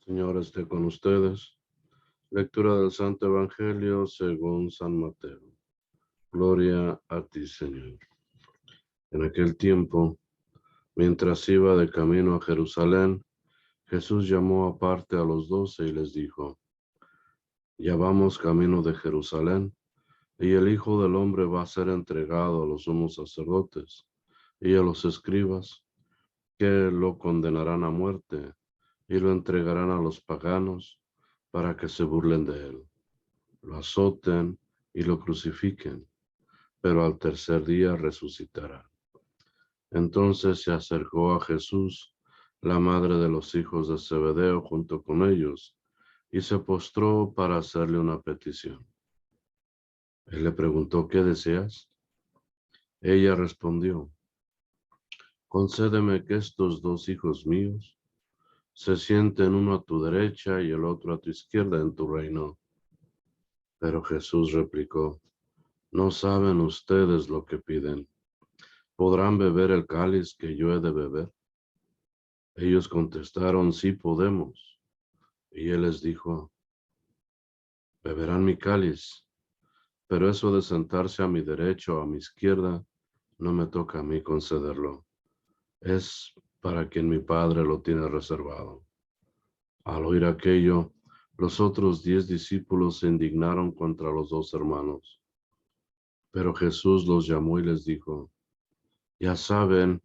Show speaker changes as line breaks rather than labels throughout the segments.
Señor esté con ustedes. Lectura del Santo Evangelio según San Mateo. Gloria a ti, Señor. En aquel tiempo, mientras iba de camino a Jerusalén, Jesús llamó aparte a los 12 y les dijo: Ya vamos camino de Jerusalén, y el Hijo del Hombre va a ser entregado a los sumos sacerdotes y a los escribas, que lo condenarán a muerte y lo entregarán a los paganos para que se burlen de él, lo azoten y lo crucifiquen, pero al tercer día resucitará. Entonces se acercó a Jesús la madre de los hijos de Zebedeo junto con ellos, y se postró para hacerle una petición. Él le preguntó: ¿qué deseas? Ella respondió: concédeme que estos dos hijos míos se sienten uno a tu derecha y el otro a tu izquierda en tu reino. Pero Jesús replicó: no saben ustedes lo que piden. ¿Podrán beber el cáliz que yo he de beber? Ellos contestaron: sí podemos. Y él les dijo: beberán mi cáliz, pero eso de sentarse a mi derecha o a mi izquierda no me toca a mí concederlo. Es para quien mi Padre lo tiene reservado. Al oír aquello, los otros 10 discípulos se indignaron contra los dos hermanos. Pero Jesús los llamó y les dijo: ya saben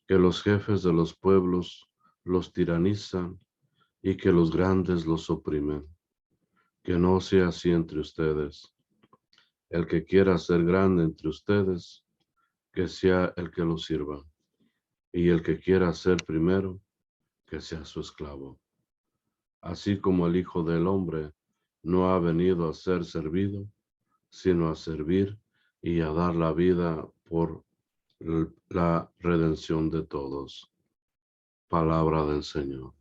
que los jefes de los pueblos los tiranizan y que los grandes los oprimen. Que no sea así entre ustedes. El que quiera ser grande entre ustedes, que sea el que los sirva. Y el que quiera ser primero, que sea su esclavo. Así como el Hijo del Hombre no ha venido a ser servido, sino a servir y a dar la vida por la redención de todos. Palabra del Señor.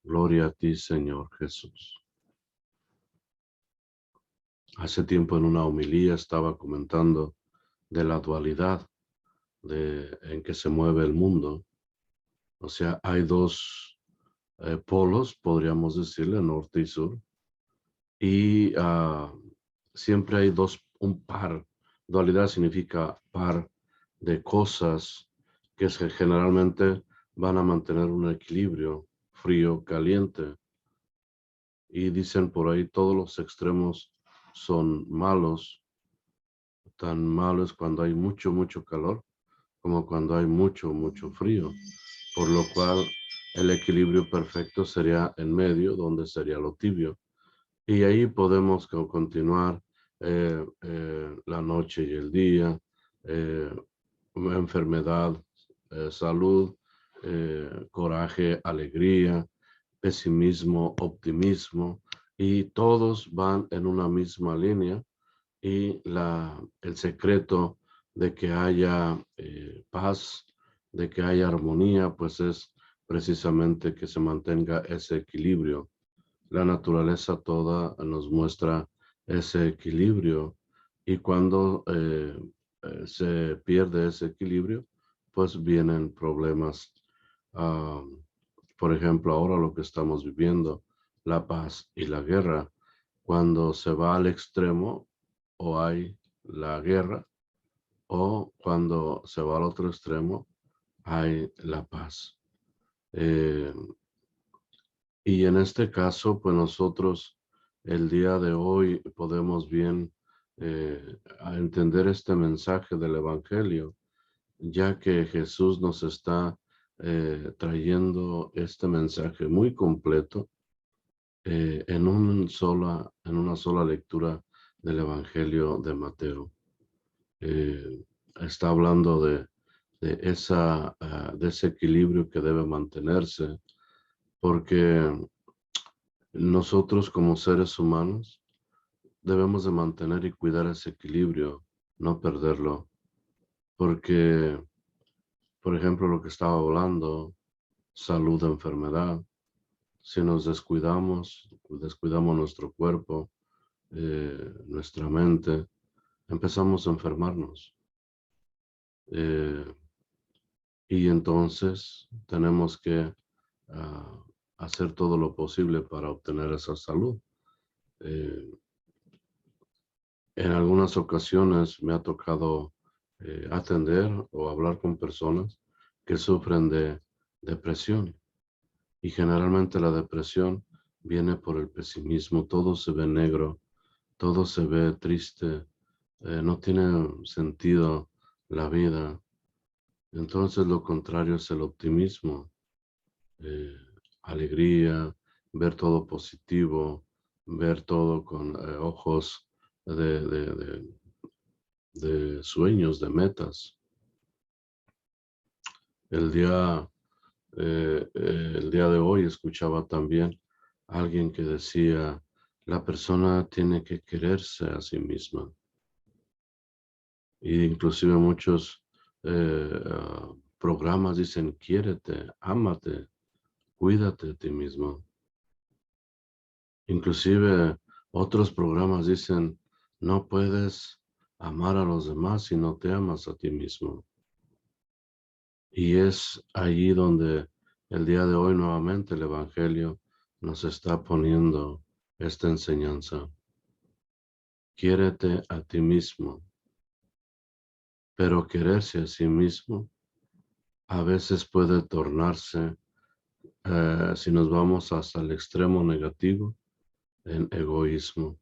Gloria a ti, Señor Jesús. Hace tiempo en una homilía estaba comentando de la dualidad en que se mueve el mundo. O sea, hay dos polos, podríamos decirle, norte y sur, y siempre hay un par. Dualidad significa par de cosas que generalmente van a mantener un equilibrio, frío, caliente. Y dicen por ahí, todos los extremos son malos. Tan malo es cuando hay mucho calor como cuando hay mucho frío. Por lo cual el equilibrio perfecto sería en medio, donde sería lo tibio. Y ahí podemos continuar la noche y el día, enfermedad, salud, coraje, alegría, pesimismo, optimismo, y todos van en una misma línea. Y el secreto de que haya paz, de que haya armonía, pues es precisamente que se mantenga ese equilibrio. La naturaleza toda nos muestra ese equilibrio, y cuando se pierde ese equilibrio, pues vienen problemas. Ah, por ejemplo, ahora lo que estamos viviendo, la paz y la guerra, cuando se va al extremo, o hay la guerra, o cuando se va al otro extremo, hay la paz. Eh, y en este caso, pues nosotros el día de hoy podemos bien a entender este mensaje del Evangelio, ya que Jesús nos está trayendo este mensaje muy completo en una sola lectura del Evangelio de Mateo. Está hablando de ese equilibrio que debe mantenerse, porque nosotros como seres humanos debemos de mantener y cuidar ese equilibrio, no perderlo, porque, por ejemplo, lo que estaba hablando, salud, enfermedad, si nos descuidamos nuestro cuerpo, nuestra mente, empezamos a enfermarnos. Y entonces tenemos que hacer todo lo posible para obtener esa salud. En algunas ocasiones me ha tocado atender o hablar con personas que sufren de depresión. Y generalmente la depresión viene por el pesimismo. Todo se ve negro, todo se ve triste, no tiene sentido la vida. Entonces lo contrario es el optimismo, eh, alegría, ver todo positivo, ver todo con ojos de, de, de- de sueños, de metas. El día, el día de hoy escuchaba también a alguien que decía, la persona tiene que quererse a sí misma. Y inclusive muchos programas dicen, quiérete, ámate, cuídate de ti mismo. Inclusive otros programas dicen, no puedes amar a los demás si no te amas a ti mismo. Y es allí donde el día de hoy nuevamente el Evangelio nos está poniendo esta enseñanza. Quiérete a ti mismo, pero quererse a sí mismo a veces puede tornarse, si nos vamos hasta el extremo negativo, en egoísmo,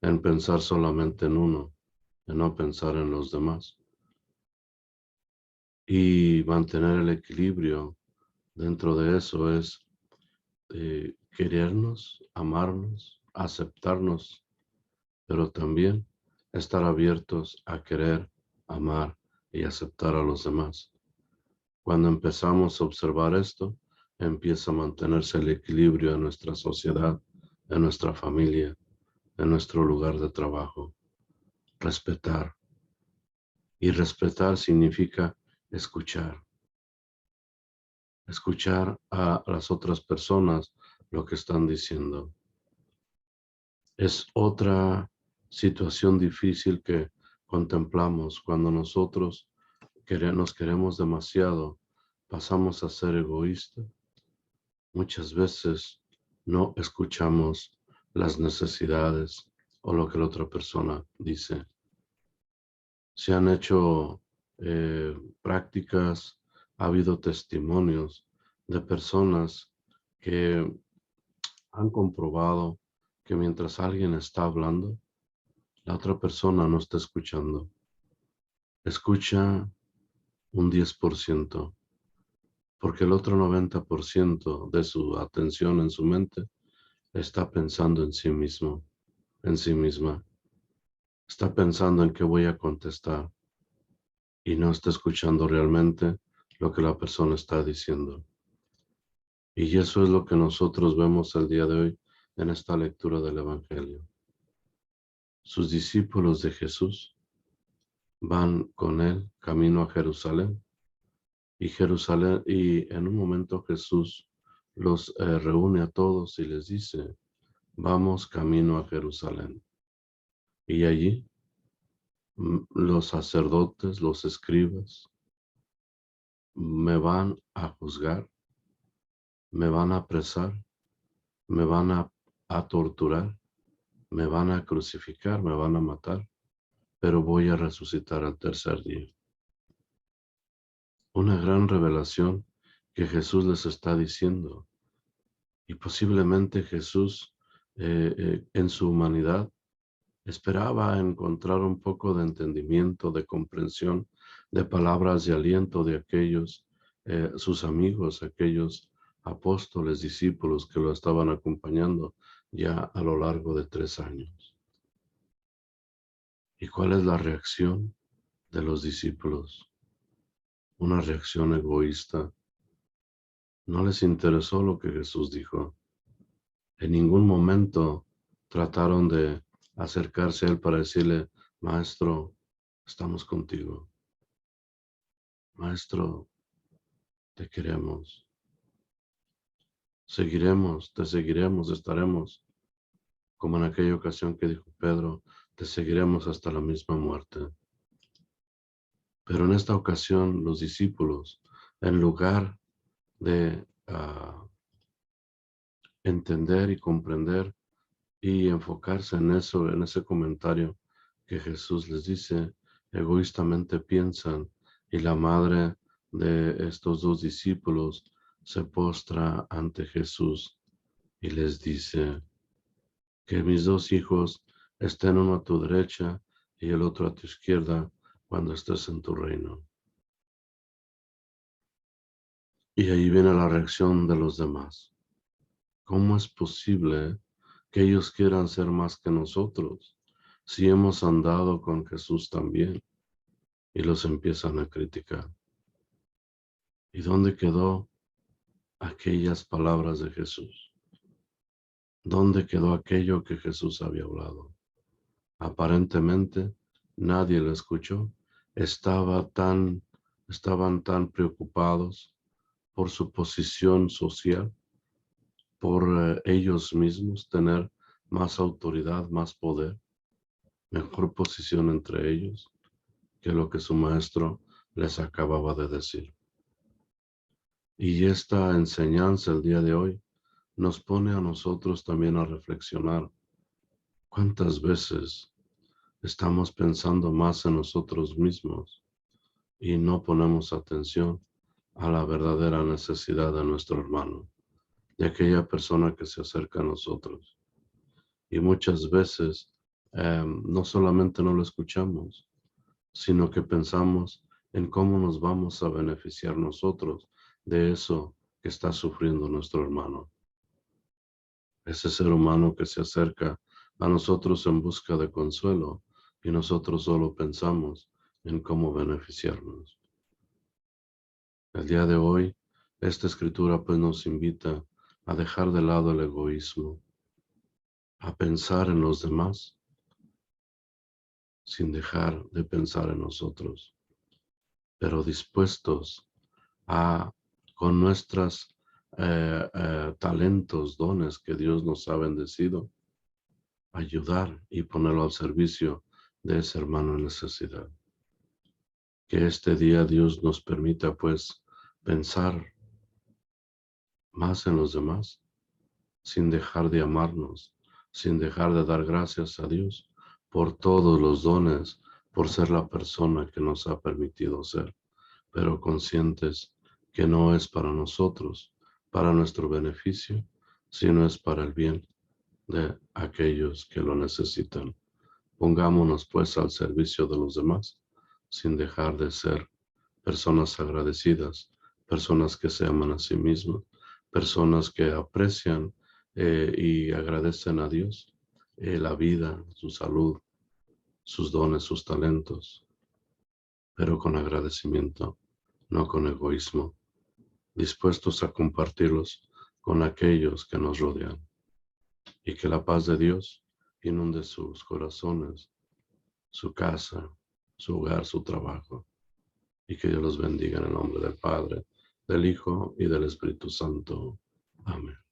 en pensar solamente en uno, en no pensar en los demás. Y mantener el equilibrio dentro de eso es querernos, amarnos, aceptarnos, pero también estar abiertos a querer, amar y aceptar a los demás. Cuando empezamos a observar esto, empieza a mantenerse el equilibrio en nuestra sociedad, en nuestra familia, en nuestro lugar de trabajo. Respetar. Y respetar significa escuchar. Escuchar a las otras personas lo que están diciendo. Es otra situación difícil que contemplamos cuando nosotros nos queremos demasiado, pasamos a ser egoístas. Muchas veces no escuchamos las necesidades o lo que la otra persona dice. Se han hecho prácticas, ha habido testimonios de personas que han comprobado que mientras alguien está hablando, la otra persona no está escuchando. Escucha un 10%, porque el otro 90% de su atención en su mente está pensando en sí mismo, en sí misma. Está pensando en qué voy a contestar y no está escuchando realmente lo que la persona está diciendo. Y eso es lo que nosotros vemos el día de hoy en esta lectura del Evangelio. Sus discípulos de Jesús van con él camino a Jerusalén y en un momento Jesús los reúne a todos y les dice, vamos camino a Jerusalén. Y allí los sacerdotes, los escribas, me van a juzgar, me van a apresar, me van a torturar, me van a crucificar, me van a matar, pero voy a resucitar al tercer día. Una gran revelación que Jesús les está diciendo. Y posiblemente Jesús, en su humanidad, esperaba encontrar un poco de entendimiento, de comprensión, de palabras de aliento de aquellos, sus amigos, aquellos apóstoles, discípulos que lo estaban acompañando ya a lo largo de 3 años. ¿Y cuál es la reacción de los discípulos? Una reacción egoísta. No les interesó lo que Jesús dijo. En ningún momento trataron de acercarse a él para decirle, Maestro, estamos contigo. Maestro, te queremos. Seguiremos, te seguiremos, estaremos, como en aquella ocasión que dijo Pedro, te seguiremos hasta la misma muerte. Pero en esta ocasión los discípulos, en lugar de entender y comprender y enfocarse en eso, en ese comentario que Jesús les dice, egoístamente piensan, y la madre de estos dos discípulos se postra ante Jesús y les dice, que mis dos hijos estén uno a tu derecha y el otro a tu izquierda cuando estés en tu reino. Y ahí viene la reacción de los demás. ¿Cómo es posible que ellos quieran ser más que nosotros si hemos andado con Jesús también? Y los empiezan a criticar. ¿Y dónde quedó aquellas palabras de Jesús? ¿Dónde quedó aquello que Jesús había hablado? Aparentemente nadie lo escuchó. Estaban tan preocupados por su posición social, por ellos mismos tener más autoridad, más poder, mejor posición entre ellos que lo que su maestro les acababa de decir. Y esta enseñanza el día de hoy nos pone a nosotros también a reflexionar cuántas veces estamos pensando más en nosotros mismos y no ponemos atención a la verdadera necesidad de nuestro hermano, de aquella persona que se acerca a nosotros. Y muchas veces no solamente no lo escuchamos, sino que pensamos en cómo nos vamos a beneficiar nosotros de eso que está sufriendo nuestro hermano. Ese ser humano que se acerca a nosotros en busca de consuelo y nosotros solo pensamos en cómo beneficiarnos. El día de hoy, esta escritura pues nos invita a dejar de lado el egoísmo, a pensar en los demás sin dejar de pensar en nosotros, pero dispuestos a, con nuestros talentos, dones que Dios nos ha bendecido, ayudar y ponerlo al servicio de ese hermano en necesidad. Que este día Dios nos permita pues pensar más en los demás, sin dejar de amarnos, sin dejar de dar gracias a Dios por todos los dones, por ser la persona que nos ha permitido ser, pero conscientes que no es para nosotros, para nuestro beneficio, sino es para el bien de aquellos que lo necesitan. Pongámonos pues al servicio de los demás, sin dejar de ser personas agradecidas, personas que se aman a sí mismas, personas que aprecian y agradecen a Dios la vida, su salud, sus dones, sus talentos, pero con agradecimiento, no con egoísmo, dispuestos a compartirlos con aquellos que nos rodean. Y que la paz de Dios inunde sus corazones, su casa, su hogar, su trabajo. Y que Dios los bendiga en el nombre del Padre, del Hijo y del Espíritu Santo. Amén.